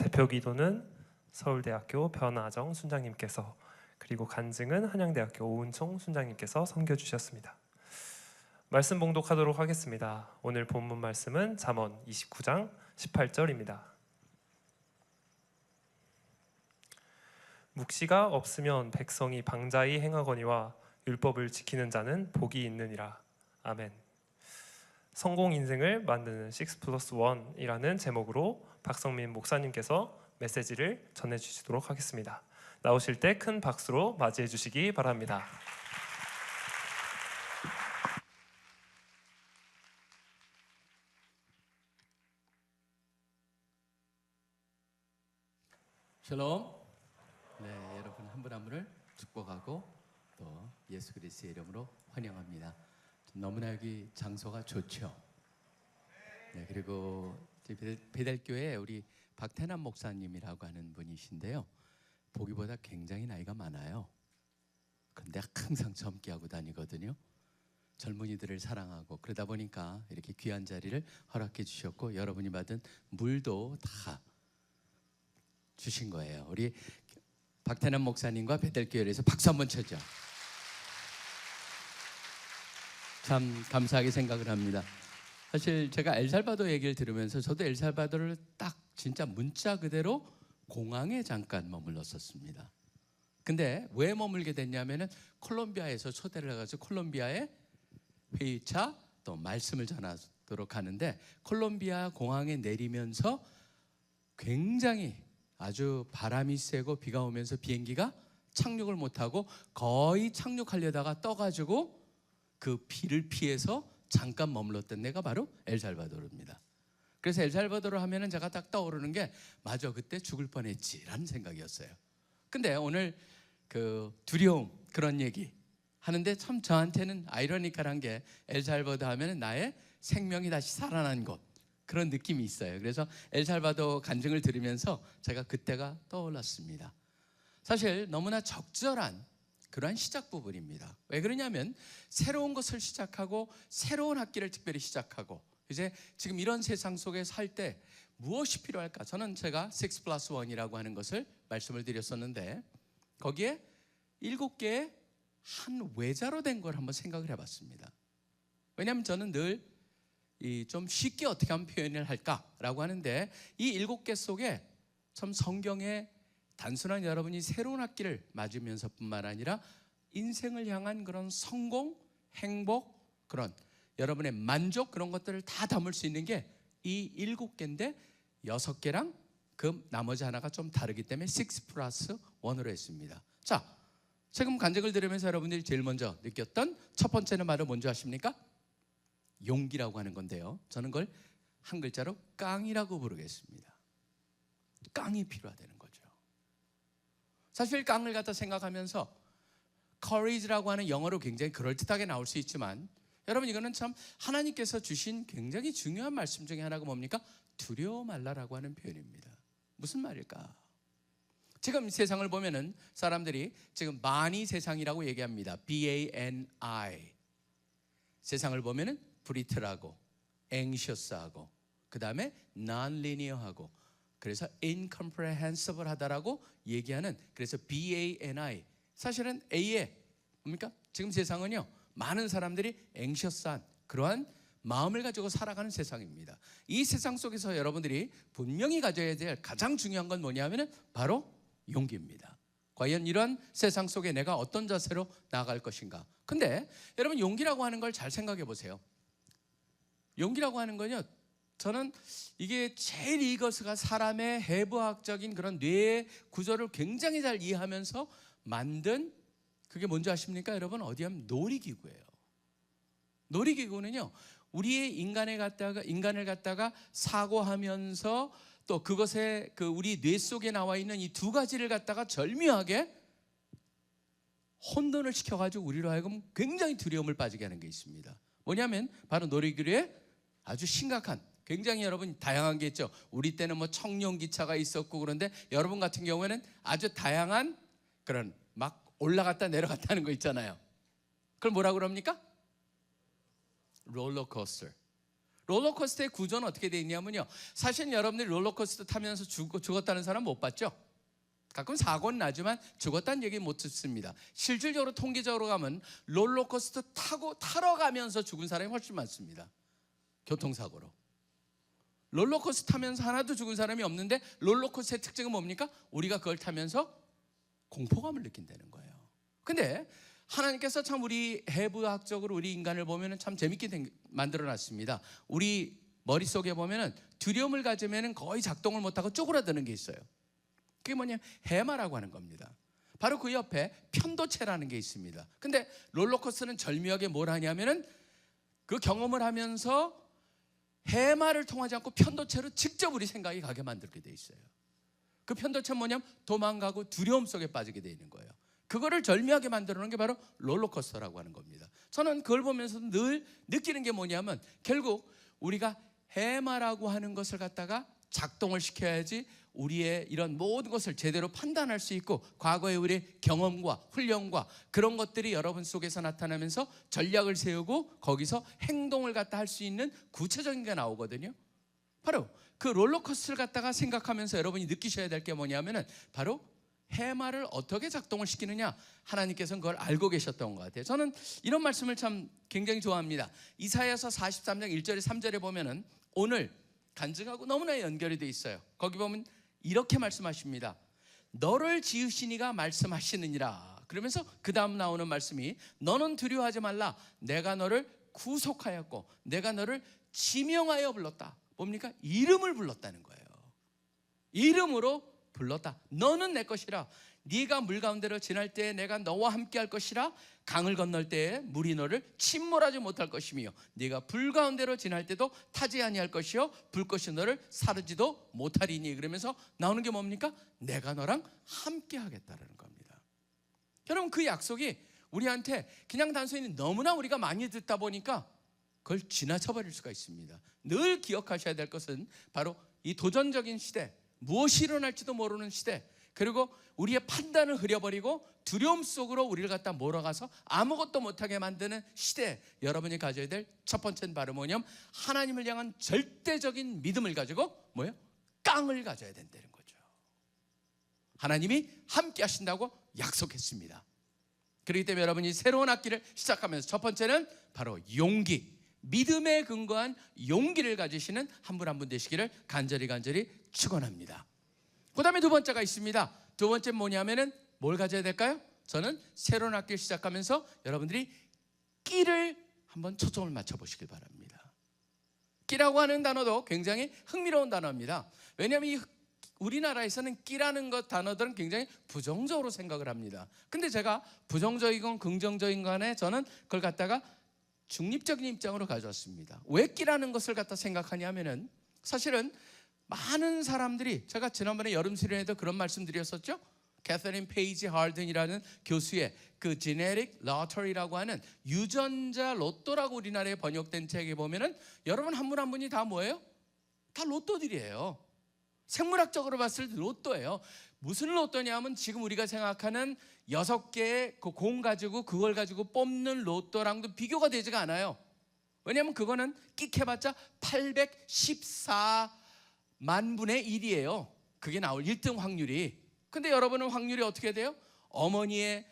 대표 기도는 서울대학교 변아정 순장님께서, 그리고 간증은 한양대학교 오은총 순장님께서 섬겨주셨습니다. 말씀 봉독하도록 하겠습니다. 오늘 본문 말씀은 잠언 29장 18절입니다. 묵시가 없으면 백성이 방자히 행하거니와 율법을 지키는 자는 복이 있느니라. 아멘. 성공 인생을 만드는 6+1이라는 제목으로 박성민 목사님께서 메시지를 전해주시도록 하겠습니다. 나오실 때 큰 박수로 맞이해 주시기 바랍니다. 샬롬. 네, 여러분 한 분 한 분을 축복하고 또 예수 그리스도의 이름으로 환영합니다. 너무나 여기 장소가 좋죠. 네, 그리고 베델교회 우리 박태남 목사님이라고 하는 분이신데요, 보기보다 굉장히 나이가 많아요. 그런데 항상 젊게 하고 다니거든요. 젊은이들을 사랑하고 그러다 보니까 이렇게 귀한 자리를 허락해 주셨고, 여러분이 받은 물도 다 주신 거예요. 우리 박태남 목사님과 베델교회에서 박수 한번 쳐줘. 참 감사하게 생각을 합니다. 사실 제가 엘살바도 얘기를 들으면서 저도 엘살바도를 딱 진짜 문자 그대로 공항에 잠깐 머물렀었습니다. 근데 왜 머물게 됐냐면은 콜롬비아에서 초대를 해가지고 콜롬비아에 회의차 또 말씀을 전하도록 하는데, 콜롬비아 공항에 내리면서 굉장히 아주 바람이 세고 비가 오면서 비행기가 착륙을 못하고 거의 착륙하려다가 떠가지고 그 비를 피해서 잠깐 머물렀던 데가 바로 엘살바도르입니다. 그래서 엘살바도르 하면은 제가 딱 떠오르는 게, 맞아, 그때 죽을 뻔했지라는 생각이었어요. 근데 오늘 그 두려움 그런 얘기 하는데 참 저한테는 아이러니컬한 게, 엘살바도르 하면은 나의 생명이 다시 살아난 곳, 그런 느낌이 있어요. 그래서 엘살바도르 간증을 들으면서 제가 그때가 떠올랐습니다. 사실 너무나 적절한 그러한 시작 부분입니다. 왜 그러냐면 새로운 것을 시작하고 새로운 학기를 특별히 시작하고 이제 지금 이런 세상 속에 살 때 무엇이 필요할까? 저는 제가 6+1이라고 하는 것을 말씀을 드렸었는데, 거기에 7개의 한 외자로 된 걸 한번 생각을 해봤습니다. 왜냐하면 저는 늘 좀 쉽게 어떻게 하면 표현을 할까라고 하는데, 이 7개 속에 참 성경에 단순한 여러분이 새로운 학기를 맞으면서 뿐만 아니라 인생을 향한 그런 성공, 행복, 그런 여러분의 만족, 그런 것들을 다 담을 수 있는 게 이 7개인데 6개랑 그 나머지 하나가 좀 다르기 때문에 6+1으로 했습니다. 자, 지금 간증을 들으면서 여러분들이 제일 먼저 느꼈던 첫 번째는 바로 뭔지 아십니까? 용기라고 하는 건데요, 저는 그걸 한 글자로 깡이라고 부르겠습니다. 깡이 필요하다는 거죠. 사실 깡을 갖다 생각하면서 courage라고 하는 영어로 굉장히 그럴듯하게 나올 수 있지만, 여러분 이거는 참 하나님께서 주신 굉장히 중요한 말씀 중에 하나가 뭡니까? 두려워 말라라고 하는 표현입니다. 무슨 말일까? 지금 세상을 보면은 사람들이 지금 많이 세상이라고 얘기합니다. BANI. 세상을 보면은 브리트라고, anxious하고, 그 다음에 non-linear하고, 그래서 incomprehensible 하다라고 얘기하는, 그래서 BANI. 사실은 A에 뭡니까? 지금 세상은요, 많은 사람들이 anxious한 그러한 마음을 가지고 살아가는 세상입니다. 이 세상 속에서 여러분들이 분명히 가져야 될 가장 중요한 건 뭐냐면은 바로 용기입니다. 과연 이런 세상 속에 내가 어떤 자세로 나아갈 것인가? 근데 여러분 용기라고 하는 걸 잘 생각해 보세요. 용기라고 하는 건요, 저는 이게 제일 이것가 사람의 해부학적인 그런 뇌의 구조를 굉장히 잘 이해하면서 만든, 그게 뭔지 아십니까? 여러분, 어디 하면 놀이기구예요. 놀이기구는요, 우리의 인간을 갖다가 사고하면서 또 그것에 그 우리 뇌 속에 나와 있는 이 두 가지를 갖다가 절묘하게 혼돈을 시켜가지고 우리로 하여금 굉장히 두려움을 빠지게 하는 게 있습니다. 뭐냐면 바로 놀이기구의 아주 심각한, 굉장히 여러분 다양한 게 있죠. 우리 때는 뭐 청룡기차가 있었고, 그런데 여러분 같은 경우에는 아주 다양한 그런 막 올라갔다 내려갔다 하는 거 있잖아요. 그걸 뭐라고 그럽니까? 롤러코스터. 롤러코스터의 구조는 어떻게 되어 있냐면요, 사실 여러분들이 롤러코스터 타면서 죽었다는 사람 못 봤죠? 가끔 사고는 나지만 죽었다는 얘기 못 듣습니다. 실질적으로 통계적으로 가면 롤러코스터 타러 가면서 죽은 사람이 훨씬 많습니다. 교통사고로. 롤러코스터 타면서 하나도 죽은 사람이 없는데, 롤러코스터의 특징은 뭡니까? 우리가 그걸 타면서 공포감을 느낀다는 거예요. 근데 하나님께서 참 우리 해부학적으로 우리 인간을 보면 참 재밌게 만들어 놨습니다. 우리 머릿속에 보면 두려움을 가지면 거의 작동을 못하고 쪼그라드는 게 있어요. 그게 뭐냐? 해마라고 하는 겁니다. 바로 그 옆에 편도체라는 게 있습니다. 근데 롤러코스터는 절묘하게 뭘 하냐면은 그 경험을 하면서 해마를 통하지 않고 편도체로 직접 우리 생각이 가게 만들게 돼 있어요. 그 편도체는 뭐냐면 도망가고 두려움 속에 빠지게 돼 있는 거예요. 그거를 절묘하게 만들어 놓은 게 바로 롤러코스터라고 하는 겁니다. 저는 그걸 보면서 늘 느끼는 게 뭐냐면, 결국 우리가 해마라고 하는 것을 갖다가 작동을 시켜야지 우리의 이런 모든 것을 제대로 판단할 수 있고, 과거의 우리의 경험과 훈련과 그런 것들이 여러분 속에서 나타나면서 전략을 세우고 거기서 행동을 갖다 할 수 있는 구체적인 게 나오거든요. 바로 그 롤러코스터를 갖다가 생각하면서 여러분이 느끼셔야 될 게 뭐냐면은 바로 해마를 어떻게 작동을 시키느냐, 하나님께서는 그걸 알고 계셨던 것 같아요. 저는 이런 말씀을 참 굉장히 좋아합니다. 이사야서 43장 1절에 3절에 보면은 오늘 간증하고 너무나 연결이 돼 있어요. 거기 보면 이렇게 말씀하십니다. 너를 지으신 이가 말씀하시느니라. 그러면서 그 다음 나오는 말씀이, 너는 두려워하지 말라. 내가 너를 구속하였고 내가 너를 지명하여 불렀다. 뭡니까? 이름을 불렀다는 거예요. 이름으로 불렀다. 너는 내 것이라. 네가 물 가운데로 지날 때에 내가 너와 함께 할 것이라. 강을 건널 때에 물이 너를 침몰하지 못할 것이며 네가 불 가운데로 지날 때도 타지 아니할 것이요 불꽃이 너를 사르지도 못하리니. 그러면서 나오는 게 뭡니까? 내가 너랑 함께 하겠다라는 겁니다. 여러분, 그 약속이 우리한테 그냥 단순히 너무나 우리가 많이 듣다 보니까 그걸 지나쳐 버릴 수가 있습니다. 늘 기억하셔야 될 것은 바로 이 도전적인 시대, 무엇이 일어날지도 모르는 시대, 그리고 우리의 판단을 흐려버리고 두려움 속으로 우리를 갖다 몰아가서 아무것도 못하게 만드는 시대, 여러분이 가져야 될 첫 번째는 바로 뭐냐면 하나님을 향한 절대적인 믿음을 가지고 뭐예요? 깡을 가져야 된다는 거죠. 하나님이 함께 하신다고 약속했습니다. 그렇기 때문에 여러분이 새로운 학기를 시작하면서 첫 번째는 바로 용기, 믿음에 근거한 용기를 가지시는 한 분 한 분 되시기를 간절히 축원합니다. 그 다음에 두 번째가 있습니다. 두 번째는 뭐냐면은 뭘 가져야 될까요? 저는 새로운 학기를 시작하면서 여러분들이 끼를 한번 초점을 맞춰보시길 바랍니다. 끼라고 하는 단어도 굉장히 흥미로운 단어입니다. 왜냐하면 이 우리나라에서는 끼라는 것 단어들은 굉장히 부정적으로 생각을 합니다. 근데 제가 부정적이건 긍정적인 간에 저는 그걸 갖다가 중립적인 입장으로 가져왔습니다. 왜 끼라는 것을 갖다 생각하냐면은 사실은 많은 사람들이, 제가 지난번에 여름 수련회도 그런 말씀 드렸었죠. 캐서린 페이지 하든이라는 교수의 그 제네릭 로터리라고 하는 유전자 로또라고 우리나라에 번역된 책에 보면은 여러분 한 분 한 분이 다 뭐예요? 다 로또들이에요. 생물학적으로 봤을 때 로또예요. 무슨 로또냐면 지금 우리가 생각하는 6개의 그 공 가지고 그걸 가지고 뽑는 로또랑도 비교가 되지가 않아요. 왜냐하면 그거는 끽해봤자 814만 분의 1이에요. 그게 나올 1등 확률이. 근데 여러분은 확률이 어떻게 돼요? 어머니의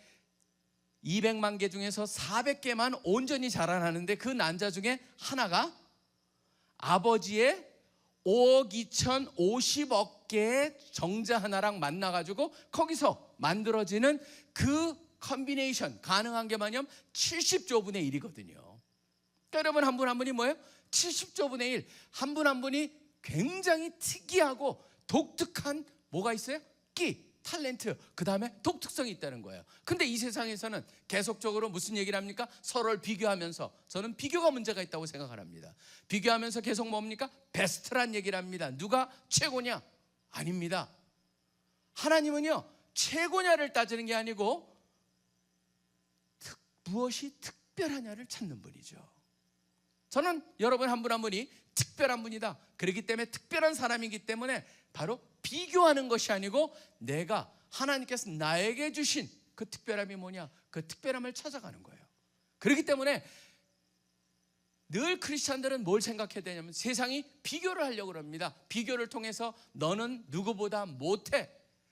200만 개 중에서 400개만 온전히 자라나는데 그 난자 중에 하나가 아버지의 5억 2,050억 개의 정자 하나랑 만나가지고 거기서 만들어지는 그 컨비네이션, 가능한 게 뭐냐면 70조 분의 1이거든요. 그러니까 여러분 한 분 한 분이 뭐예요? 70조 분의 1. 한 분 한 분이 굉장히 특이하고 독특한 뭐가 있어요? 끼, 탤런트, 그 다음에 독특성이 있다는 거예요. 근데 이 세상에서는 계속적으로 무슨 얘기를 합니까? 서로를 비교하면서, 저는 비교가 문제가 있다고 생각을 합니다. 비교하면서 계속 뭡니까? 베스트란 얘기를 합니다. 누가 최고냐? 아닙니다. 하나님은요, 최고냐를 따지는 게 아니고 무엇이 특별하냐를 찾는 분이죠. 저는 여러분 한 분 한 분이 특별한 분이다. 그렇기 때문에 특별한 사람이기 때문에 바로 비교하는 것이 아니고 내가, 하나님께서 나에게 주신 그 특별함이 뭐냐, 그 특별함을 찾아가는 거예요. 그렇기 때문에 늘 크리스찬들은 뭘 생각해야 되냐면 세상이 비교를 하려고 합니다. 비교를 통해서 너는 누구보다 못해.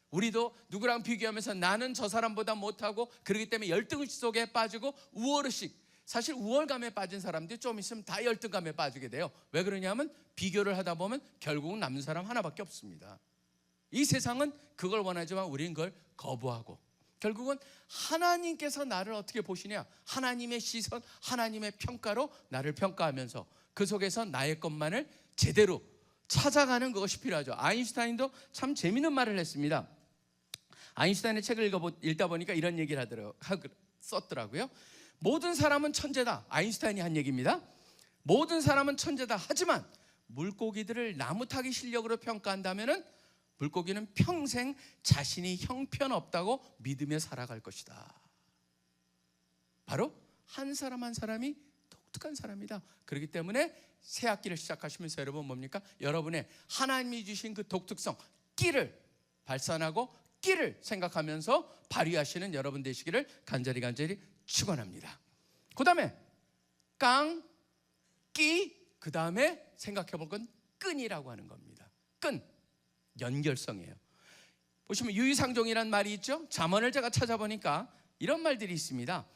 우리도 누구랑 비교하면서 나는 저 사람보다 못하고 그렇기 때문에 열등의식 속에 빠지고 우월의식, 사실 우월감에 빠진 사람들이 좀 있으면 다 열등감에 빠지게 돼요. 왜 그러냐면 비교를 하다 보면 결국은 남는 사람 하나밖에 없습니다. 이 세상은 그걸 원하지만 우리는 그걸 거부하고 결국은 하나님께서 나를 어떻게 보시냐, 하나님의 시선, 하나님의 평가로 나를 평가하면서 그 속에서 나의 것만을 제대로 찾아가는 것이 필요하죠. 아인슈타인도 참 재미있는 말을 했습니다. 아인슈타인의 책을 읽다 보니까 이런 얘기를 썼더라고요. 모든 사람은 천재다. 아인슈타인이 한 얘기입니다. 모든 사람은 천재다. 하지만 물고기들을 나무 타기 실력으로 평가한다면 물고기는 평생 자신이 형편없다고 믿으며 살아갈 것이다. 바로 한 사람 한 사람이 독특한 사람이다. 그렇기 때문에 새 학기를 시작하시면서 여러분 뭡니까? 여러분의 하나님이 주신 그 독특성, 끼를 발산하고 끼를 생각하면서 발휘하시는 여러분 되시기를 간절히 축원합니다. 그 다음에 깡, 끼, 그 다음에 생각해 볼 건 끈이라고 하는 겁니다. 끈, 연결성이에요. 보시면 유유상종이라는 말이 있죠. 잠언을 제가 찾아보니까 이런 말들이 있습니다.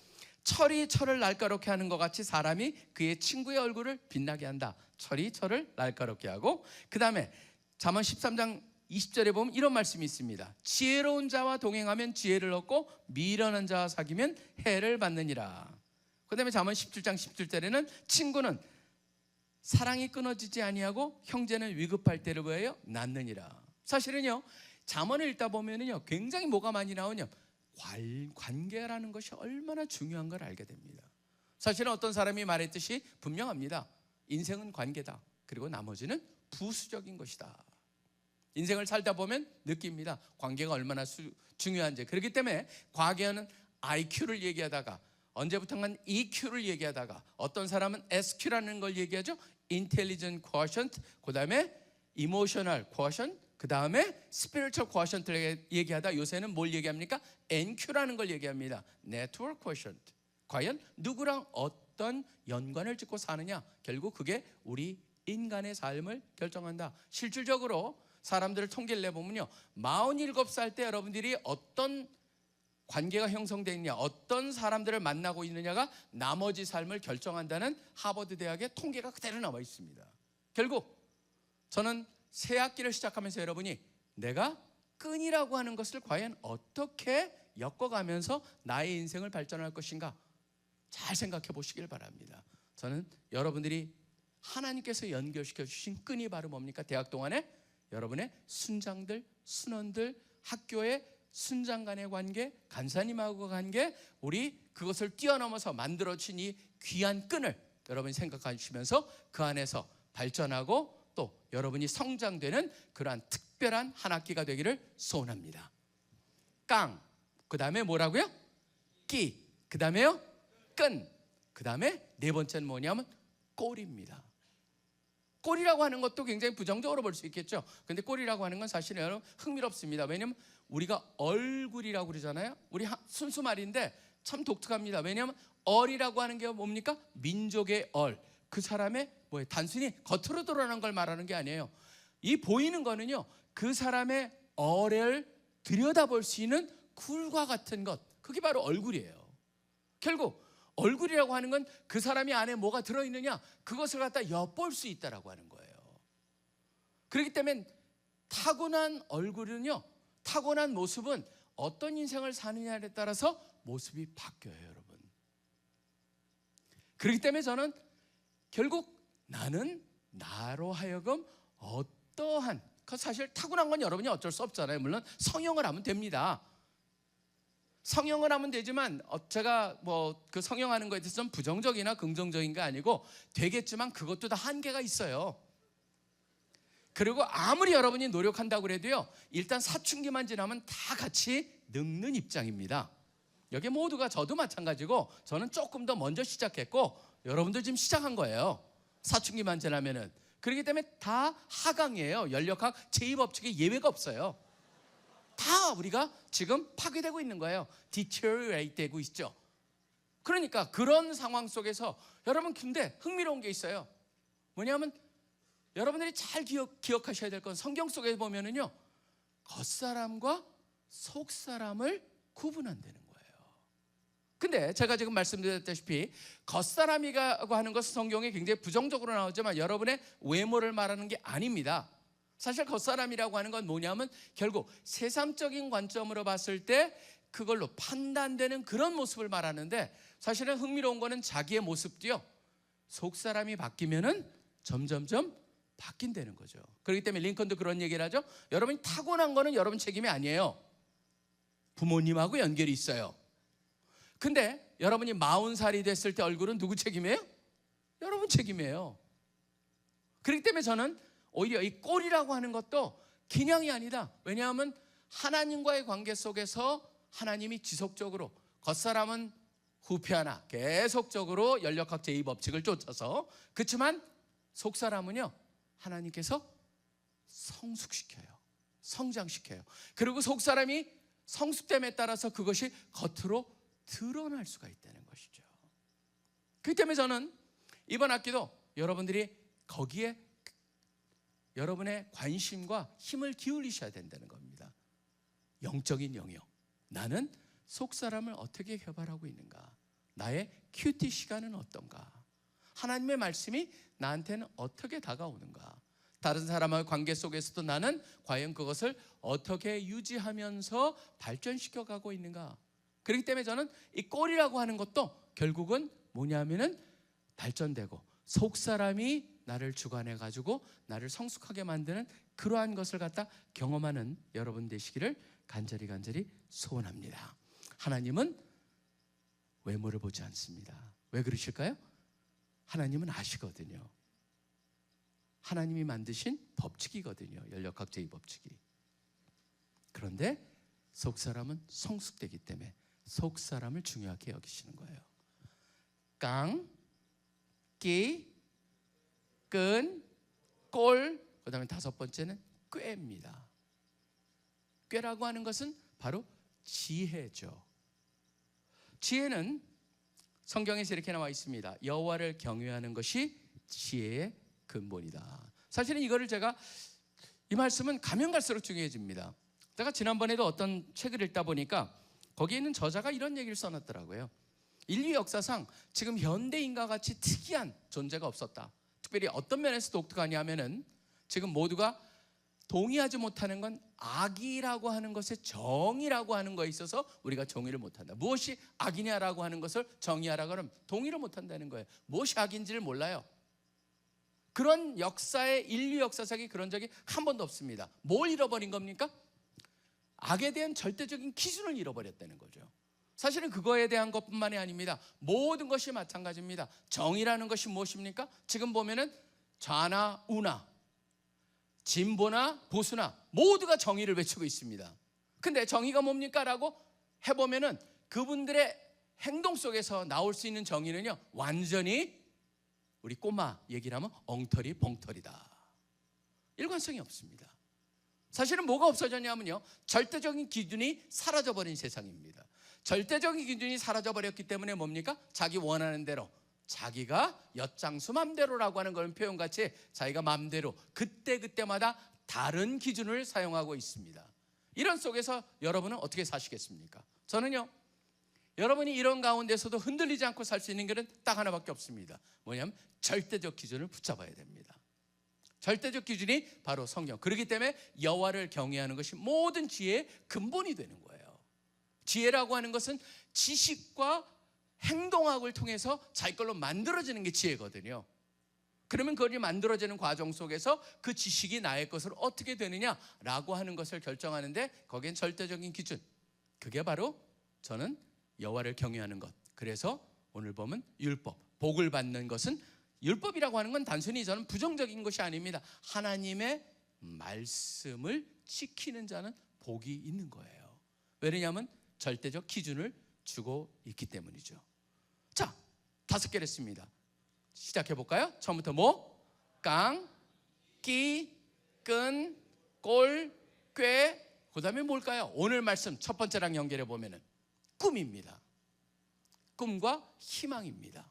철이 철을 날카롭게 하는 것 같이 사람이 그의 친구의 얼굴을 빛나게 한다. 철이 철을 날카롭게 하고, 그 다음에 잠언 13장 20절에 보면 이런 말씀이 있습니다. 지혜로운 자와 동행하면 지혜를 얻고 미련한 자와 사귀면 해를 받느니라. 그 다음에 잠언 17장 17절에는 친구는 사랑이 끊어지지 아니하고 형제는 위급할 때를 위하여 낳느니라. 사실은요, 잠언을 읽다 보면은요, 굉장히 뭐가 많이 나오냐, 관계라는 것이 얼마나 중요한 걸 알게 됩니다. 사실은 어떤 사람이 말했듯이 분명합니다. 인생은 관계다. 그리고 나머지는 부수적인 것이다. 인생을 살다 보면 느낍니다. 관계가 얼마나 중요한지. 그렇기 때문에 과거에는 IQ를 얘기하다가 언제부턴가는 EQ를 얘기하다가 어떤 사람은 SQ라는 걸 얘기하죠. Intelligent Quotient, 그 다음에 Emotional Quotient, 그 다음에 Spiritual Quotient를 얘기하다 요새는 뭘 얘기합니까? NQ라는 걸 얘기합니다. Network Quotient. 과연 누구랑 어떤 연관을 짓고 사느냐, 결국 그게 우리 인간의 삶을 결정한다. 실질적으로 사람들을 통계를 내보면요, 47살 때 여러분들이 어떤 관계가 형성되어 있냐, 어떤 사람들을 만나고 있느냐가 나머지 삶을 결정한다는 하버드 대학의 통계가 그대로 나와 있습니다. 결국 저는 새 학기를 시작하면서 여러분이 내가 끈이라고 하는 것을 과연 어떻게 엮어가면서 나의 인생을 발전할 것인가 잘 생각해 보시길 바랍니다. 저는 여러분들이 하나님께서 연결시켜 주신 끈이 바로 뭡니까? 대학 동안에 여러분의 순장들, 순원들, 학교의 순장 간의 관계, 간사님하고 관계, 우리 그것을 뛰어넘어서 만들어진 이 귀한 끈을 여러분이 생각하시면서 그 안에서 발전하고 또 여러분이 성장되는 그러한 특별한 한 학기가 되기를 소원합니다. 깡, 그 다음에 뭐라고요? 끼, 그 다음에요? 끈, 그 다음에 네 번째는 뭐냐면 꼴입니다. 꼴이라고 하는 것도 굉장히 부정적으로 볼 수 있겠죠. 근데 꼴이라고 하는 건 사실은 여러분 흥미롭습니다. 왜냐하면 우리가 얼굴이라고 그러잖아요. 우리 순수 말인데 참 독특합니다. 왜냐하면 얼이라고 하는 게 뭡니까? 민족의 얼, 그 사람의 뭐예요? 단순히 겉으로 드러나는 걸 말하는 게 아니에요. 이 보이는 거는요, 그 사람의 얼을 들여다볼 수 있는 굴과 같은 것, 그게 바로 얼굴이에요. 결국 얼굴이라고 하는 건 그 사람이 안에 뭐가 들어있느냐, 그것을 갖다 엿볼 수 있다라고 하는 거예요. 그렇기 때문에 타고난 얼굴은요, 타고난 모습은 어떤 인생을 사느냐에 따라서 모습이 바뀌어요, 여러분. 그렇기 때문에 저는 결국 나는 나로 하여금 어떠한, 사실 타고난 건 여러분이 어쩔 수 없잖아요. 물론 성형을 하면 됩니다. 성형을 하면 되지만 제가 뭐 그 성형하는 거에 대해서 좀 부정적이나 긍정적인 게 아니고 되겠지만 그것도 다 한계가 있어요. 그리고 아무리 여러분이 노력한다고 해도요, 일단 사춘기만 지나면 다 같이 늙는 입장입니다. 여기 모두가 저도 마찬가지고 저는 조금 더 먼저 시작했고 여러분들 지금 시작한 거예요. 사춘기만 지나면은. 그렇기 때문에 다 하강이에요. 연력학 제2법칙에 예외가 없어요. 다 우리가 지금 파괴되고 있는 거예요. deteriorate 되고 있죠. 그러니까 그런 상황 속에서 여러분, 근데 흥미로운 게 있어요. 뭐냐면 여러분들이 잘 기억하셔야 될 건, 성경 속에 보면은요, 겉사람과 속사람을 구분한다는 거예요. 근데 제가 지금 말씀드렸다시피 겉사람이라고 하는 것은 성경에 굉장히 부정적으로 나오지만 여러분의 외모를 말하는 게 아닙니다. 사실 겉사람이라고 하는 건 뭐냐면 결국 세상적인 관점으로 봤을 때 그걸로 판단되는 그런 모습을 말하는데, 사실은 흥미로운 거는 자기의 모습도요, 속사람이 바뀌면은 점점점 바뀐다는 거죠. 그렇기 때문에 링컨도 그런 얘기를 하죠. 여러분이 타고난 거는 여러분 책임이 아니에요. 부모님하고 연결이 있어요. 근데 여러분이 40살이 됐을 때 얼굴은 누구 책임이에요? 여러분 책임이에요. 그렇기 때문에 저는 오히려 이 꼴이라고 하는 것도 그냥이 아니다. 왜냐하면 하나님과의 관계 속에서 하나님이 지속적으로, 겉사람은 후피하나 계속적으로 연력학 제2법칙을 쫓아서, 그렇지만 속사람은요, 하나님께서 성숙시켜요. 성장시켜요. 그리고 속사람이 성숙됨에 따라서 그것이 겉으로 드러날 수가 있다는 것이죠. 그렇기 때문에 저는 이번 학기도 여러분들이 거기에 여러분의 관심과 힘을 기울이셔야 된다는 겁니다. 영적인 영역, 나는 속사람을 어떻게 개발하고 있는가, 나의 큐티 시간은 어떤가, 하나님의 말씀이 나한테는 어떻게 다가오는가, 다른 사람과의 관계 속에서도 나는 과연 그것을 어떻게 유지하면서 발전시켜 가고 있는가. 그렇기 때문에 저는 이 꼴이라고 하는 것도 결국은 뭐냐면은 발전되고 속사람이 나를 주관해 가지고 나를 성숙하게 만드는 그러한 것을 갖다 경험하는 여러분 되시기를 간절히 소원합니다. 하나님은 외모를 보지 않습니다. 왜 그러실까요? 하나님은 아시거든요. 하나님이 만드신 법칙이거든요. 연력학 제2법칙이. 그런데 속사람은 성숙되기 때문에 속사람을 중요하게 여기시는 거예요. 깡, 끼, 끈, 꼴, 그 다음에 5번째는 꾀입니다. 꾀라고 하는 것은 바로 지혜죠. 지혜는 성경에서 이렇게 나와 있습니다. 여호와를 경외하는 것이 지혜의 근본이다. 사실은 이거를 제가, 이 말씀은 가면 갈수록 중요해집니다. 제가 지난번에도 어떤 책을 읽다 보니까 거기에 있는 저자가 이런 얘기를 써놨더라고요. 인류 역사상 지금 현대인과 같이 특이한 존재가 없었다. 특별히 어떤 면에서 독특하냐면은 지금 모두가 동의하지 못하는 건 악이라고 하는 것에 정의라고 하는 거에 있어서 우리가 정의를 못한다. 무엇이 악이냐라고 하는 것을 정의하라고 하면 동의를 못한다는 거예요. 무엇이 악인지를 몰라요. 그런 역사의, 인류 역사상에 그런 적이 한 번도 없습니다. 뭘 잃어버린 겁니까? 악에 대한 절대적인 기준을 잃어버렸다는 거죠. 사실은 그거에 대한 것뿐만이 아닙니다. 모든 것이 마찬가지입니다. 정의라는 것이 무엇입니까? 지금 보면은 좌나 우나 진보나 보수나 모두가 정의를 외치고 있습니다. 근데 정의가 뭡니까? 라고 해보면은 그분들의 행동 속에서 나올 수 있는 정의는요, 완전히 우리 꼬마 얘기를 하면 엉터리 벙터리다. 일관성이 없습니다. 사실은 뭐가 없어졌냐면요, 절대적인 기준이 사라져버린 세상입니다. 절대적인 기준이 사라져버렸기 때문에 뭡니까? 자기 원하는 대로, 자기가 엿장수 맘대로라고 하는 그런 표현같이 자기가 맘대로 그때그때마다 다른 기준을 사용하고 있습니다. 이런 속에서 여러분은 어떻게 사시겠습니까? 저는요, 여러분이 이런 가운데서도 흔들리지 않고 살 수 있는 길은 딱 하나밖에 없습니다. 뭐냐면 절대적 기준을 붙잡아야 됩니다. 절대적 기준이 바로 성경. 그렇기 때문에 여호와를 경외하는 것이 모든 지혜의 근본이 되는 거예요. 지혜라고 하는 것은 지식과 행동학을 통해서 자기 걸로 만들어지는 게 지혜거든요. 그러면 그것이 만들어지는 과정 속에서 그 지식이 나의 것으로 어떻게 되느냐라고 하는 것을 결정하는데, 거기엔 절대적인 기준, 그게 바로 저는 여호와를 경외하는 것. 그래서 오늘 보면 율법, 복을 받는 것은, 율법이라고 하는 건 단순히 저는 부정적인 것이 아닙니다. 하나님의 말씀을 지키는 자는 복이 있는 거예요. 왜냐하면 절대적 기준을 주고 있기 때문이죠. 자, 5개를 했습니다. 시작해 볼까요? 처음부터 뭐? 깡, 끼, 끈, 꼴, 꾀. 그 다음에 뭘까요? 오늘 말씀 첫 번째랑 연결해 보면은 꿈입니다. 꿈과 희망입니다.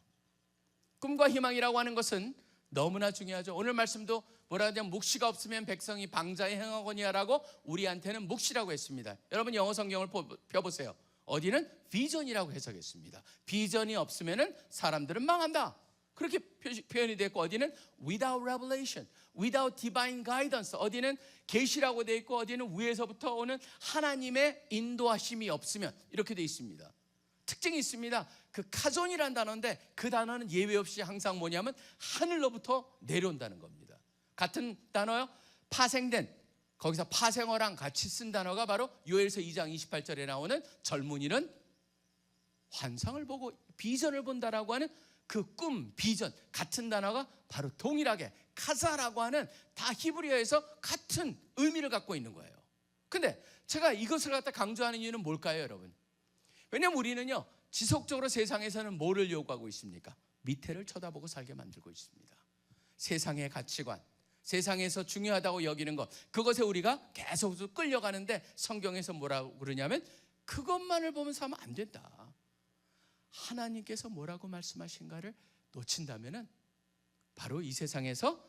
꿈과 희망이라고 하는 것은 너무나 중요하죠. 오늘 말씀도 뭐라 하냐면 묵시가 없으면 백성이 방자에 행하거니와라고 우리한테는 묵시라고 했습니다. 여러분 영어 성경을 펴보세요. 어디는 비전이라고 해석했습니다. 비전이 없으면 사람들은 망한다. 그렇게 표현이 됐고, 어디는 without revelation, without divine guidance, 어디는 계시라고 되어 있고, 어디는 위에서부터 오는 하나님의 인도하심이 없으면, 이렇게 되어 있습니다. 특징이 있습니다. 그 카존이라는 단어인데, 그 단어는 예외 없이 항상 뭐냐면 하늘로부터 내려온다는 겁니다. 같은 단어요, 파생된, 거기서 파생어랑 같이 쓴 단어가 바로 요엘서 2장 28절에 나오는 젊은이는 환상을 보고 비전을 본다라고 하는 그 꿈, 비전, 같은 단어가 바로 동일하게 카사라고 하는 다 히브리어에서 같은 의미를 갖고 있는 거예요. 근데 제가 이것을 갖다 강조하는 이유는 뭘까요, 여러분? 왜냐하면 우리는요, 지속적으로 세상에서는 뭐를 요구하고 있습니까? 밑에를 쳐다보고 살게 만들고 있습니다. 세상의 가치관, 세상에서 중요하다고 여기는 것, 그것에 우리가 계속 끌려가는데, 성경에서 뭐라고 그러냐면 그것만을 보면서 하면 안 된다. 하나님께서 뭐라고 말씀하신가를 놓친다면 바로 이 세상에서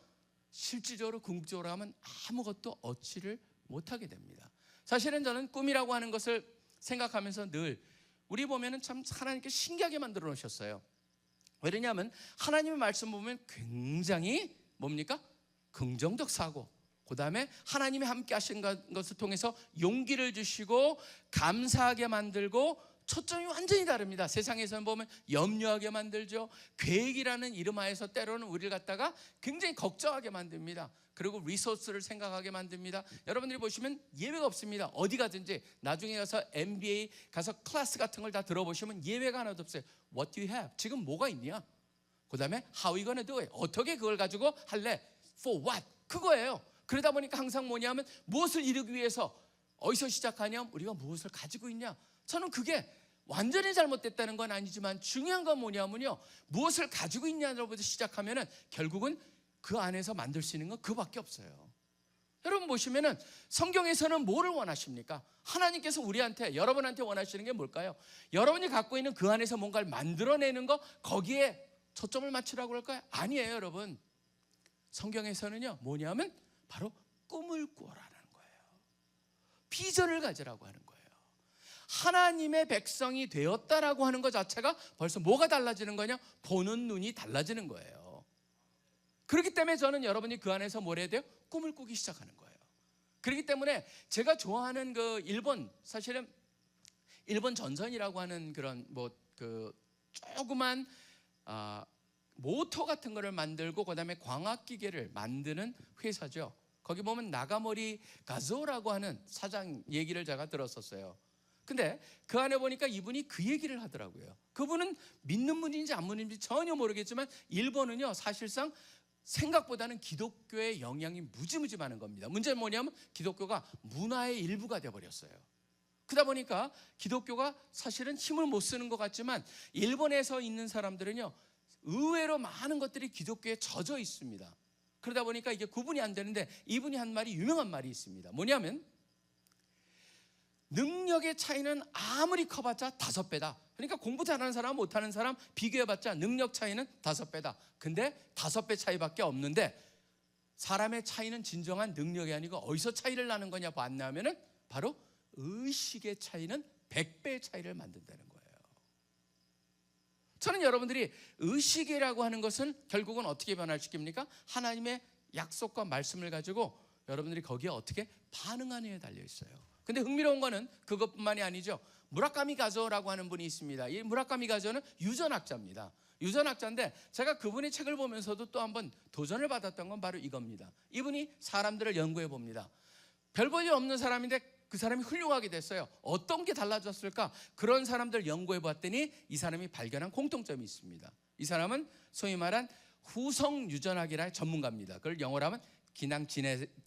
실질적으로 궁극적으로 하면 아무것도 얻지를 못하게 됩니다. 사실은 저는 꿈이라고 하는 것을 생각하면서 늘 우리 보면은 참 하나님께 신기하게 만들어 놓으셨어요. 왜냐하면 하나님의 말씀 보면 굉장히 뭡니까? 긍정적 사고, 그 다음에 하나님이 함께 하신 것을 통해서 용기를 주시고 감사하게 만들고, 초점이 완전히 다릅니다. 세상에서는 보면 염려하게 만들죠. 계획이라는 이름 하에서 때로는 우리를 갖다가 굉장히 걱정하게 만듭니다. 그리고 리소스를 생각하게 만듭니다. 여러분들이 보시면 예외가 없습니다. 어디 가든지 나중에 가서 MBA 가서 클래스 같은 걸 다 들어보시면 예외가 하나도 없어요. What do you have? 지금 뭐가 있냐? 그 다음에 How are you gonna do it? 어떻게 그걸 가지고 할래? For what? 그거예요. 그러다 보니까 항상 뭐냐면 무엇을 이루기 위해서 어디서 시작하냐면 우리가 무엇을 가지고 있냐. 저는 그게 완전히 잘못됐다는 건 아니지만 중요한 건 뭐냐면요, 무엇을 가지고 있냐로부터 시작하면은 결국은 그 안에서 만들 수 있는 건 그밖에 없어요. 여러분 보시면은 성경에서는 뭐를 원하십니까? 하나님께서 우리한테, 여러분한테 원하시는 게 뭘까요? 여러분이 갖고 있는 그 안에서 뭔가를 만들어내는 거, 거기에 초점을 맞추라고 할까요? 아니에요, 여러분. 성경에서는요, 뭐냐면 바로 꿈을 꾸어라는 거예요. 비전을 가지라고 하는 거예요. 하나님의 백성이 되었다라고 하는 것 자체가 벌써 뭐가 달라지는 거냐? 보는 눈이 달라지는 거예요. 그렇기 때문에 저는 여러분이 그 안에서 뭘 해야 돼요? 꿈을 꾸기 시작하는 거예요. 그렇기 때문에 제가 좋아하는 그 일본, 사실은 일본 전선이라고 하는 그런 그 조그만 모터 같은 거를 만들고 그다음에 광학기계를 만드는 회사죠. 거기 보면 나가모리 가조라고 하는 사장 얘기를 제가 들었었어요. 근데 그 안에 보니까 이분이 그 얘기를 하더라고요. 그분은 믿는 분인지 안 믿는지 전혀 모르겠지만 일본은요, 사실상 생각보다는 기독교의 영향이 무지무지 많은 겁니다. 문제는 뭐냐면 기독교가 문화의 일부가 되어버렸어요. 그러다 보니까 기독교가 사실은 힘을 못 쓰는 것 같지만 일본에서 있는 사람들은요, 의외로 많은 것들이 기독교에 젖어 있습니다. 그러다 보니까 이게 구분이 안 되는데, 이분이 한 말이, 유명한 말이 있습니다. 뭐냐면 능력의 차이는 아무리 커봤자 5배다. 그러니까 공부 잘하는 사람, 못하는 사람 비교해봤자 능력 차이는 5배다. 근데 5배 차이밖에 없는데, 사람의 차이는 진정한 능력이 아니고 어디서 차이를 나는 거냐 봤냐면은 바로 의식의 차이는 100배의 차이를 만든다는 거예요. 저는 여러분들이 의식이라고 하는 것은 결국은 어떻게 변화시킵니까? 하나님의 약속과 말씀을 가지고 여러분들이 거기에 어떻게 반응하느냐에 달려 있어요. 근데 흥미로운 거는 그것뿐만이 아니죠. 무라카미 가조라고 하는 분이 있습니다. 이 무라카미 가조는 유전학자입니다. 유전학자인데 제가 그분의 책을 보면서도 또 한번 도전을 받았던 건 바로 이겁니다. 이분이 사람들을 연구해 봅니다. 별 볼 일 없는 사람인데 그 사람이 훌륭하게 됐어요. 어떤 게 달라졌을까? 그런 사람들 연구해 봤더니 이 사람이 발견한 공통점이 있습니다. 이 사람은 소위 말한 후성 유전학이라는 전문가입니다. 그걸 영어로 하면 기낭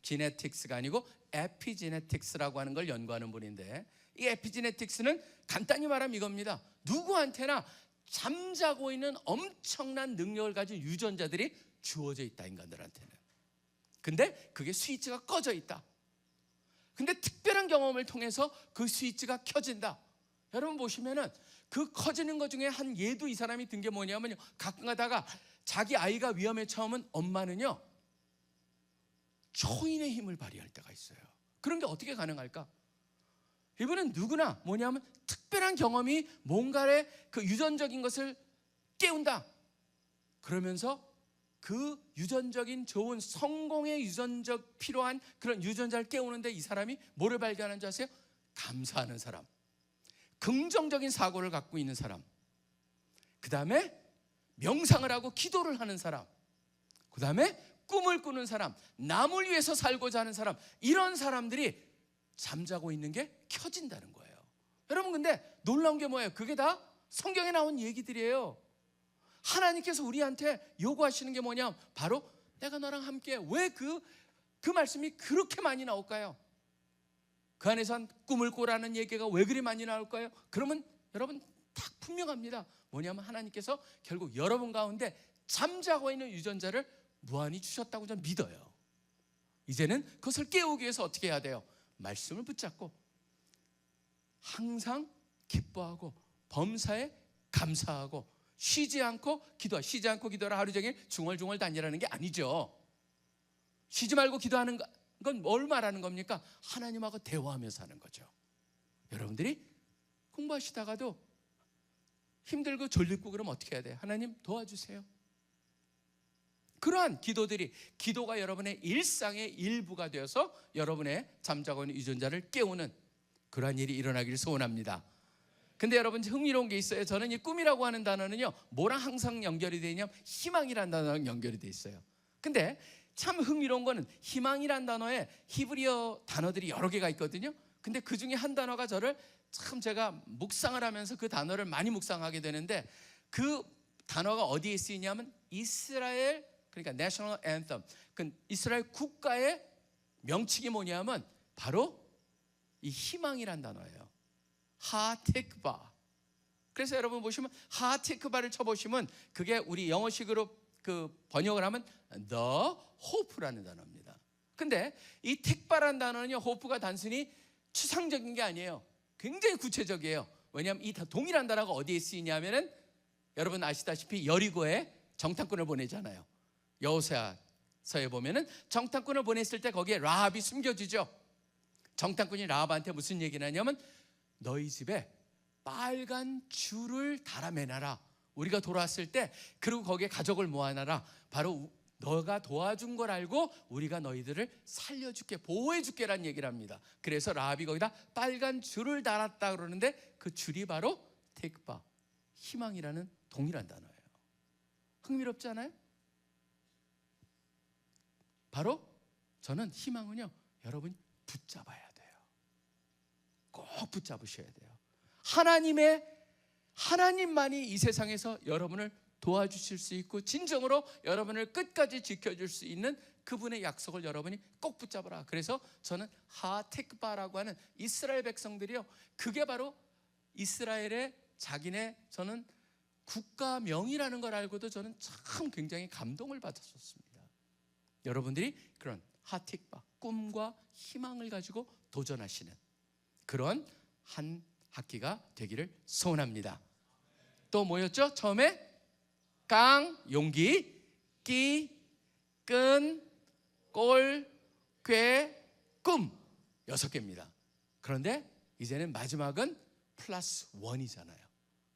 지네틱스가 아니고 에피지네틱스라고 하는 걸 연구하는 분인데, 이 에피지네틱스는 간단히 말하면 이겁니다. 누구한테나 잠자고 있는 엄청난 능력을 가진 유전자들이 주어져 있다, 인간들한테는. 근데 그게 스위치가 꺼져 있다. 근데 특별한 경험을 통해서 그 스위치가 켜진다. 여러분 보시면은 그 커지는 것 중에 한 예도 이 사람이 든 게 뭐냐면요, 가끔 가다가 자기 아이가 위험에 처하면 엄마는요 초인의 힘을 발휘할 때가 있어요. 그런 게 어떻게 가능할까? 이분은 누구나 뭐냐면 특별한 경험이 뭔가의 그 유전적인 것을 깨운다. 그러면서 그 유전적인 좋은 성공의 유전적 필요한 그런 유전자를 깨우는데 이 사람이 뭐를 발견하는 줄 아세요? 감사하는 사람, 긍정적인 사고를 갖고 있는 사람, 그 다음에 명상을 하고 기도를 하는 사람, 그 다음에 꿈을 꾸는 사람, 남을 위해서 살고자 하는 사람, 이런 사람들이 잠자고 있는 게 켜진다는 거예요. 여러분, 근데 놀라운 게 뭐예요? 그게 다 성경에 나온 얘기들이에요. 하나님께서 우리한테 요구하시는 게 뭐냐? 바로 내가 너랑 함께. 왜 그 말씀이 그렇게 많이 나올까요? 그 안에서 꿈을 꾸라는 얘기가 왜 그리 많이 나올까요? 그러면 여러분 딱 분명합니다. 뭐냐면 하나님께서 결국 여러분 가운데 잠자고 있는 유전자를 무한히 주셨다고 저는 믿어요. 이제는 그것을 깨우기 위해서 어떻게 해야 돼요? 말씀을 붙잡고 항상 기뻐하고 범사에 감사하고 쉬지 않고 기도하. 쉬지 않고 기도하라 하루 종일 중얼중얼 다니라는 게 아니죠. 쉬지 말고 기도하는 건 뭘 말하는 겁니까? 하나님하고 대화하며 사는 거죠. 여러분들이 공부하시다가도 힘들고 졸리고 그러면 어떻게 해야 돼요? 하나님 도와주세요. 그러한 기도들이, 기도가 여러분의 일상의 일부가 되어서 여러분의 잠자고 있는 유전자를 깨우는 그러한 일이 일어나기를 소원합니다. 근데 여러분 흥미로운 게 있어요. 저는 이 꿈이라고 하는 단어는요 뭐랑 항상 연결이 되어 있냐면 희망이라는 단어랑 연결이 되어 있어요. 근데 참 흥미로운 거는 희망이라는 단어에 히브리어 단어들이 여러 개가 있거든요. 근데 그 중에 한 단어가 저를 참, 제가 묵상을 하면서 그 단어를 많이 묵상하게 되는데, 그 단어가 어디에 쓰이냐면 이스라엘, 그러니까 National Anthem, 그 이스라엘 국가의 명칭이 뭐냐면 바로 이 희망이란 단어예요. 하테크바. 그래서 여러분 보시면 하테크바를 쳐보시면 그게 우리 영어식으로 그 번역을 하면 The Hope라는 단어입니다. 근데 이 택바라는 단어는요, 호프가 단순히 추상적인 게 아니에요. 굉장히 구체적이에요. 왜냐하면 이 동일한 단어가 어디에 쓰이냐면은 여러분 아시다시피 여리고에 정탐꾼을 보내잖아요. 여호수아서에 보면은 정탐꾼을 보냈을 때 거기에 라합이 숨겨지죠. 정탐꾼이 라합한테 무슨 얘기를 하냐면 너희 집에 빨간 줄을 달아 매놔라. 우리가 돌아왔을 때 그리고 거기에 가족을 모아놔라. 바로 너가 도와준 걸 알고 우리가 너희들을 살려줄게, 보호해줄게라는 얘기를 합니다. 그래서 라합이 거기다 빨간 줄을 달았다 그러는데 그 줄이 바로 택바, 희망이라는 동일한 단어예요. 흥미롭지 않아요? 바로 저는 희망은요 여러분이 붙잡아야 돼요. 꼭 붙잡으셔야 돼요. 하나님만이 이 세상에서 여러분을 도와주실 수 있고 진정으로 여러분을 끝까지 지켜줄 수 있는 그분의 약속을 여러분이 꼭 붙잡아라. 그래서 저는 하테크바라고 하는 이스라엘 백성들이요, 그게 바로 이스라엘의 자기네 저는 국가명이라는 걸 알고도 저는 참 굉장히 감동을 받았었습니다. 여러분들이 그런 하테크바, 꿈과 희망을 가지고 도전하시는 그런 한 학기가 되기를 소원합니다. 또 뭐였죠? 처음에 깡, 용기, 끼, 끈, 꼴, 꾀, 꿈 6개입니다. 그런데 이제는 마지막은 플러스 1이잖아요.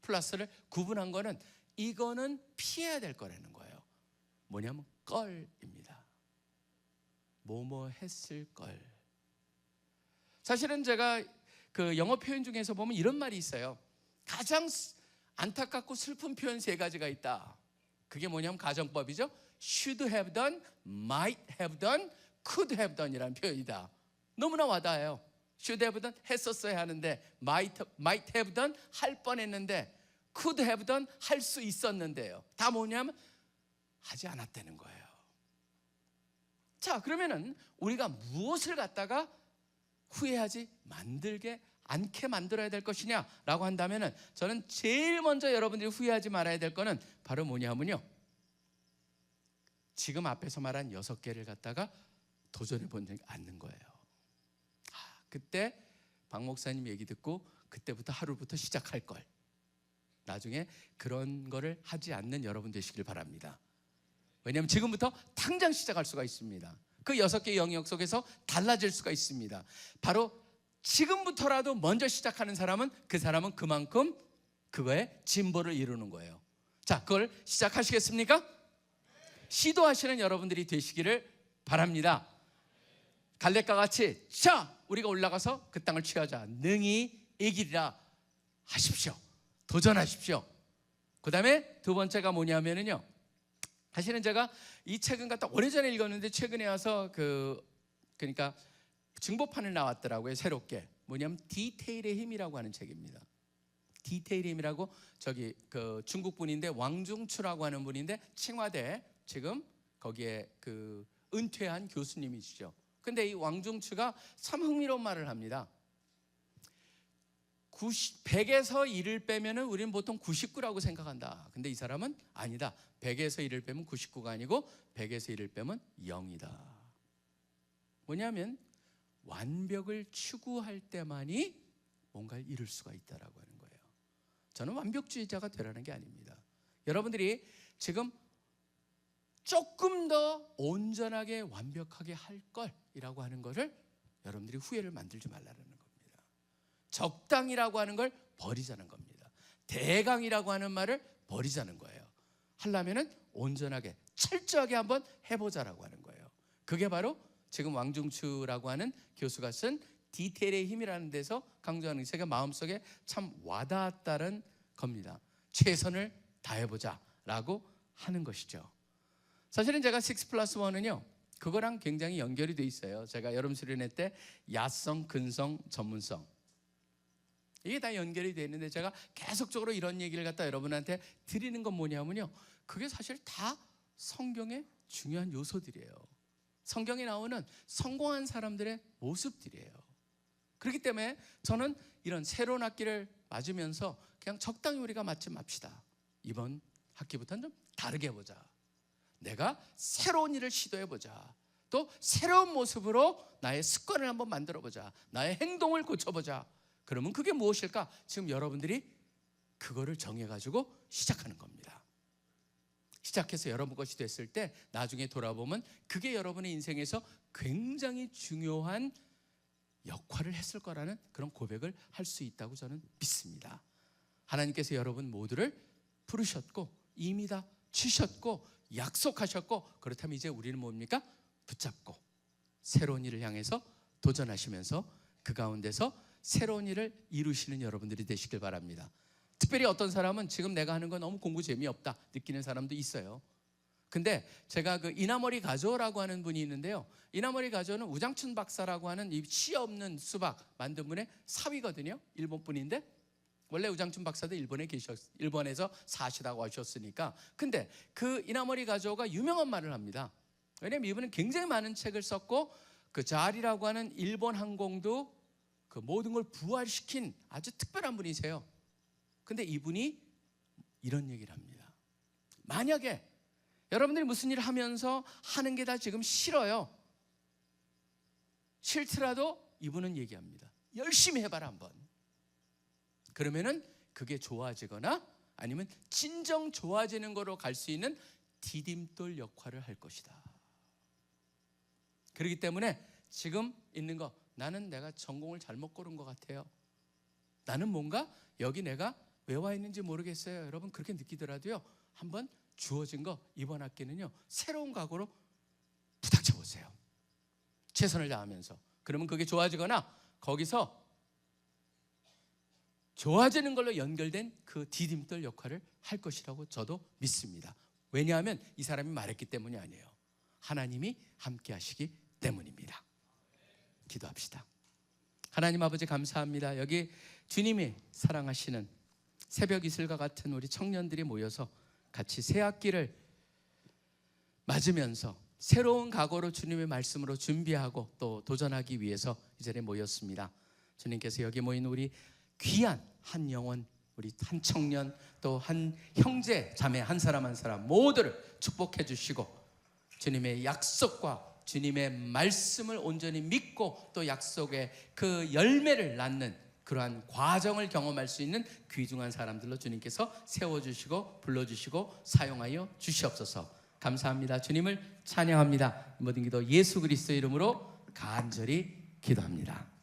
플러스를 구분한 거는 이거는 피해야 될 거라는 거예요. 뭐냐면 껄입니다. 뭐뭐 했을 걸. 사실은 제가 그 영어 표현 중에서 보면 이런 말이 있어요. 가장 안타깝고 슬픈 표현 3가지가 있다. 그게 뭐냐면 가정법이죠. should have done, might have done, could have done 이라는 표현이다. 너무나 와닿아요. should have done 했었어야 하는데, might have done 할 뻔했는데, could have done 할 수 있었는데요. 다 뭐냐면 하지 않았다는 거예요. 자, 그러면은 우리가 무엇을 갖다가 후회하지 않게 만들어야 될 것이냐라고 한다면은 저는 제일 먼저 여러분들이 후회하지 말아야 될 거는 바로 뭐냐면요, 지금 앞에서 말한 6개를 갖다가 도전해 보지 않는 거예요. 그때 박 목사님 얘기 듣고 그때부터 하루부터 시작할 걸. 나중에 그런 거를 하지 않는 여러분 되시길 바랍니다. 왜냐하면 지금부터 당장 시작할 수가 있습니다. 그 6개의 영역 속에서 달라질 수가 있습니다. 바로 지금부터라도 먼저 시작하는 사람은 그 사람은 그만큼 그거에 진보를 이루는 거예요. 자, 그걸 시작하시겠습니까? 시도하시는 여러분들이 되시기를 바랍니다. 갈렙과 같이 자, 우리가 올라가서 그 땅을 취하자. 능히 이기리라 하십시오. 도전하십시오. 그 다음에 두 번째가 뭐냐면요, 사실은 제가 이 책은 갖다 오래전에 읽었는데 최근에 와서 그러니까 증보판을 나왔더라고요. 새롭게. 뭐냐면 디테일의 힘이라고 하는 책입니다. 디테일의 힘이라고 저기 그 중국 분인데 왕중추라고 하는 분인데 칭화대 지금 거기에 그 은퇴한 교수님이시죠. 근데 이 왕중추가 참 흥미로운 말을 합니다. 100에서 1을 빼면은 우리는 보통 99라고 생각한다. 근데 이 사람은 아니다. 100에서 1을 빼면 99가 아니고 100에서 1을 빼면 0이다. 뭐냐면 완벽을 추구할 때만이 뭔가를 이룰 수가 있다라고 하는 거예요. 저는 완벽주의자가 되라는 게 아닙니다. 여러분들이 지금 조금 더 온전하게 완벽하게 할 걸이라고 하는 것을 여러분들이 후회를 만들지 말라는 겁니다. 적당이라고 하는 걸 버리자는 겁니다. 대강이라고 하는 말을 버리자는 거예요. 하려면은 온전하게 철저하게 한번 해보자라고 하는 거예요. 그게 바로 지금 왕중추라고 하는 교수가 쓴 디테일의 힘이라는 데서 강조하는 제가 마음속에 참 와닿았다는 겁니다. 최선을 다해보자라고 하는 것이죠. 사실은 제가 6+1은요 그거랑 굉장히 연결이 돼 있어요. 제가 여름 수련회 때 야성, 근성, 전문성 이게 다 연결이 돼 있는데 제가 계속적으로 이런 얘기를 갖다 여러분한테 드리는 건 뭐냐면요, 그게 사실 다 성경의 중요한 요소들이에요. 성경에 나오는 성공한 사람들의 모습들이에요. 그렇기 때문에 저는 이런 새로운 학기를 맞으면서 그냥 적당히 우리가 맞지 맙시다. 이번 학기부터는 좀 다르게 해보자. 내가 새로운 일을 시도해보자. 또 새로운 모습으로 나의 습관을 한번 만들어보자. 나의 행동을 고쳐보자. 그러면 그게 무엇일까? 지금 여러분들이 그거를 정해가지고 시작하는 겁니다. 시작해서 여러분 것이 됐을 때 나중에 돌아보면 그게 여러분의 인생에서 굉장히 중요한 역할을 했을 거라는 그런 고백을 할 수 있다고 저는 믿습니다. 하나님께서 여러분 모두를 부르셨고 이미 다 주셨고 약속하셨고, 그렇다면 이제 우리는 뭡니까? 붙잡고 새로운 일을 향해서 도전하시면서 그 가운데서 새로운 일을 이루시는 여러분들이 되시길 바랍니다. 특별히 어떤 사람은 지금 내가 하는 건 너무 공부 재미없다 느끼는 사람도 있어요. 근데 제가 그 이나머리 가조라고 하는 분이 있는데요, 이나머리 가조는 우장춘 박사라고 하는 이 씨 없는 수박 만든 분의 사위거든요. 일본 분인데 원래 우장춘 박사도 일본에서 사시다고 하셨으니까. 근데 그 이나머리 가조가 유명한 말을 합니다. 왜냐면 이분은 굉장히 많은 책을 썼고 그 자리라고 하는 일본 항공도 그 모든 걸 부활시킨 아주 특별한 분이세요. 근데 이분이 이런 얘기를 합니다. 만약에 여러분들이 무슨 일을 하면서 하는 게 다 지금 싫어요. 싫더라도 이분은 얘기합니다. 열심히 해봐라 한번. 그러면은 그게 좋아지거나 아니면 진정 좋아지는 거로 갈 수 있는 디딤돌 역할을 할 것이다. 그렇기 때문에 지금 있는 거, 나는 내가 전공을 잘못 고른 것 같아요. 나는 뭔가 여기 내가 왜 와 있는지 모르겠어요. 여러분 그렇게 느끼더라도요, 한번 주어진 거 이번 학기는요 새로운 각오로 부닥쳐 보세요. 최선을 다하면서. 그러면 그게 좋아지거나 거기서 좋아지는 걸로 연결된 그 디딤돌 역할을 할 것이라고 저도 믿습니다. 왜냐하면 이 사람이 말했기 때문이 아니에요. 하나님이 함께 하시기 때문입니다. 기도합시다. 하나님 아버지 감사합니다. 여기 주님이 사랑하시는 새벽 이슬과 같은 우리 청년들이 모여서 같이 새 학기를 맞으면서 새로운 각오로 주님의 말씀으로 준비하고 또 도전하기 위해서 이 자리에 모였습니다. 주님께서 여기 모인 우리 귀한 한 영혼, 우리 한 청년, 또 한 형제, 자매 한 사람 한 사람 모두를 축복해 주시고 주님의 약속과 주님의 말씀을 온전히 믿고 또 약속의 그 열매를 낳는 그러한 과정을 경험할 수 있는 귀중한 사람들로 주님께서 세워주시고 불러주시고 사용하여 주시옵소서. 감사합니다. 주님을 찬양합니다. 모든 기도 예수 그리스도의 이름으로 간절히 기도합니다.